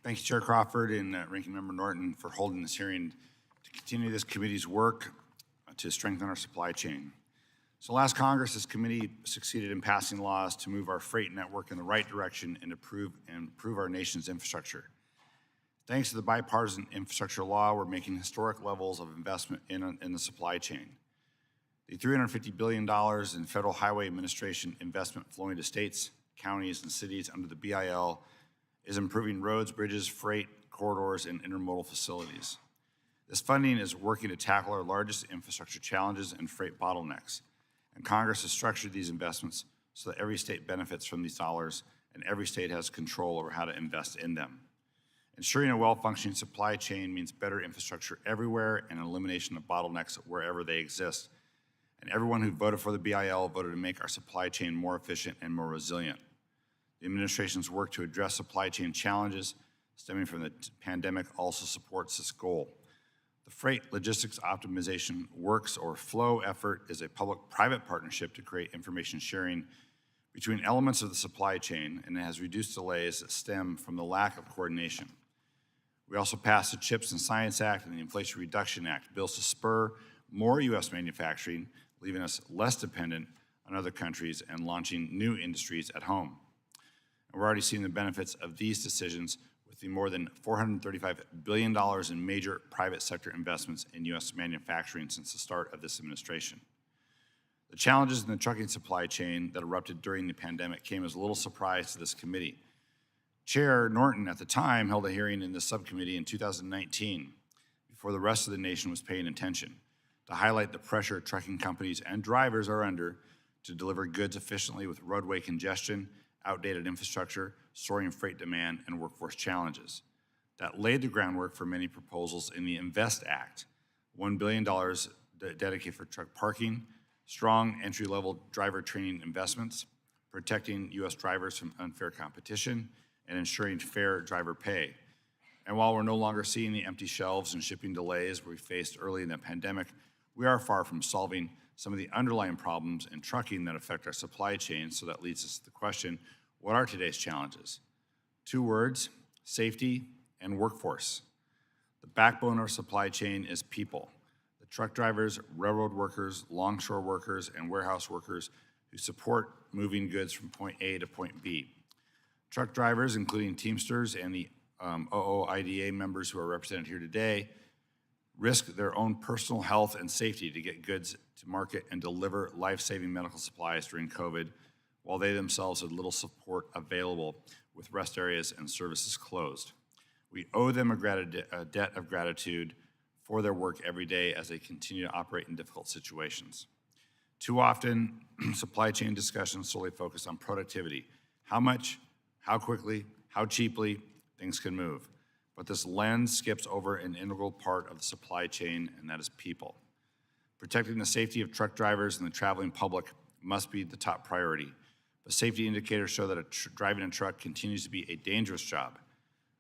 Thank you, Chair Crawford and Ranking Member Norton, for holding this hearing to continue this committee's work to strengthen our supply chain. So last Congress, this committee succeeded in passing laws to move our freight network in the right direction and improve our nation's infrastructure. Thanks to the bipartisan infrastructure law, we're making historic levels of investment in the supply chain. The $350 billion in Federal Highway Administration investment flowing to states, counties, and cities under the BIL is improving roads, bridges, freight corridors, and intermodal facilities. This funding is working to tackle our largest infrastructure challenges and freight bottlenecks. And Congress has structured these investments so that every state benefits from these dollars and every state has control over how to invest in them. Ensuring a well-functioning supply chain means better infrastructure everywhere and an elimination of bottlenecks wherever they exist. And everyone who voted for the BIL voted to make our supply chain more efficient and more resilient. The administration's work to address supply chain challenges stemming from the pandemic also supports this goal. The Freight Logistics Optimization Works or FLOW effort is a public-private partnership to create information sharing between elements of the supply chain, and it has reduced delays that stem from the lack of coordination. We also passed the CHIPS and Science Act and the Inflation Reduction Act, bills to spur more U.S. manufacturing, leaving us less dependent on other countries and launching new industries at home. And we're already seeing the benefits of these decisions with the more than $435 billion in major private sector investments in U.S. manufacturing since the start of this administration. The challenges in the trucking supply chain that erupted during the pandemic came as a little surprise to this committee. Chair Norton at the time held a hearing in this subcommittee in 2019 before the rest of the nation was paying attention to highlight the pressure trucking companies and drivers are under to deliver goods efficiently with roadway congestion, outdated infrastructure, soaring freight demand, and workforce challenges. That laid the groundwork for many proposals in the INVEST Act, $1 billion dedicated for truck parking, strong entry-level driver training investments, protecting U.S. drivers from unfair competition, and ensuring fair driver pay. And while we're no longer seeing the empty shelves and shipping delays we faced early in the pandemic, we are far from solving some of the underlying problems in trucking that affect our supply chain, so that leads us to the question, what are today's challenges? Two words, safety and workforce. The backbone of our supply chain is people. The truck drivers, railroad workers, longshore workers, and warehouse workers who support moving goods from point A to point B. Truck drivers, including Teamsters and the OOIDA members who are represented here today, risk their own personal health and safety to get goods to market and deliver life-saving medical supplies during COVID, while they themselves had little support available with rest areas and services closed. We owe them a debt of gratitude for their work every day as they continue to operate in difficult situations. Too often, supply chain discussions solely focus on productivity. How much, how quickly, how cheaply things can move. But this lens skips over an integral part of the supply chain, and that is people. Protecting the safety of truck drivers and the traveling public must be the top priority. But safety indicators show that driving a truck continues to be a dangerous job.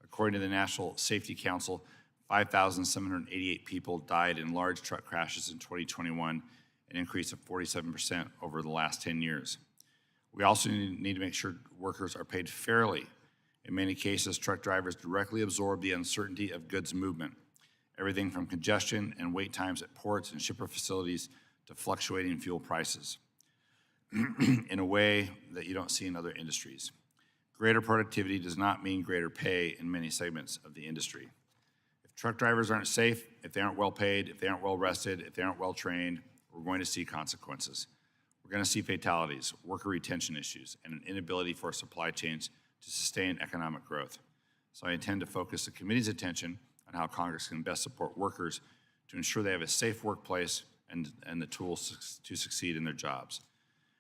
According to the National Safety Council, 5,788 people died in large truck crashes in 2021, an increase of 47% over the last 10 years. We also need to make sure workers are paid fairly. In many cases, truck drivers directly absorb the uncertainty of goods movement, everything from congestion and wait times at ports and shipper facilities to fluctuating fuel prices in a way that you don't see in other industries. Greater productivity does not mean greater pay in many segments of the industry. If truck drivers aren't safe, if they aren't well paid, if they aren't well rested, if they aren't well trained, we're going to see consequences. We're going to see fatalities, worker retention issues, and an inability for supply chains to sustain economic growth. So I intend to focus the committee's attention on how Congress can best support workers to ensure they have a safe workplace and the tools to succeed in their jobs.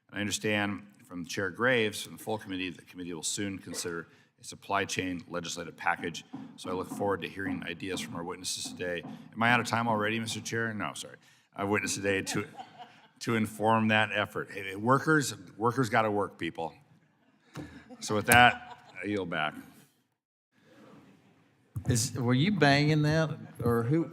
And I understand from Chair Graves from the full committee that the committee will soon consider a supply chain legislative package. So I look forward to hearing ideas from our witnesses today. Am I out of time already, Mr. Chair? No, sorry. I've witnessed today to inform that effort. Hey, workers got to work, people. So with that, I yield back. Were you banging that, or who?